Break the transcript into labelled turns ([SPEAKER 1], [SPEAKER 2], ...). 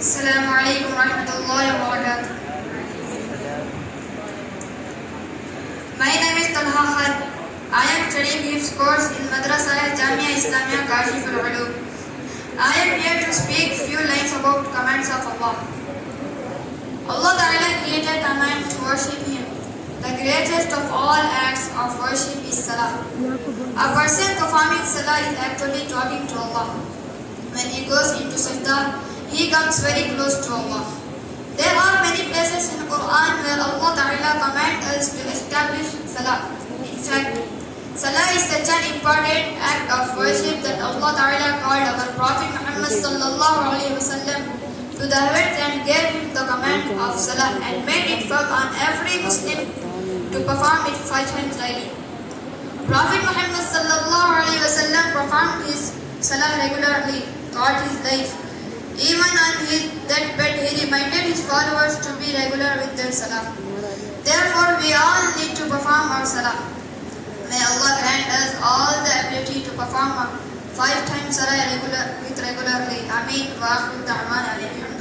[SPEAKER 1] السلام علیکم ورحمۃ اللہ وبرکاتہ. My name is Talha. I am studying this course in Madrasa Jamia Islamia Kashiful Uloom. I am here to speak few lines about commands of Allah. Allah Ta'ala created command to worship Him. The greatest of all acts of worship is Salah. A person performing Salah is actually talking to Allah. When he goes into sajda, he comes very close to Allah. There are many places in the Quran where Allah Ta'ala commands us to establish Salah. In fact, Salah is such an important act of worship that Allah Ta'ala called our Prophet Muhammad sallallahu alaihi wasallam to the heavens and gave him the command of Salah and made it firm on every Muslim to perform it 5 times daily. Prophet Muhammad sallallahu alaihi wasallam performed his Salah regularly throughout his life. Even on his deathbed, he reminded his followers to be regular with their Salah. Therefore, we all need to perform our Salah. May Allah grant us all the ability to perform 5 times Salah regularly. Ameen. Wa akhiru da'wana alhamdulillah.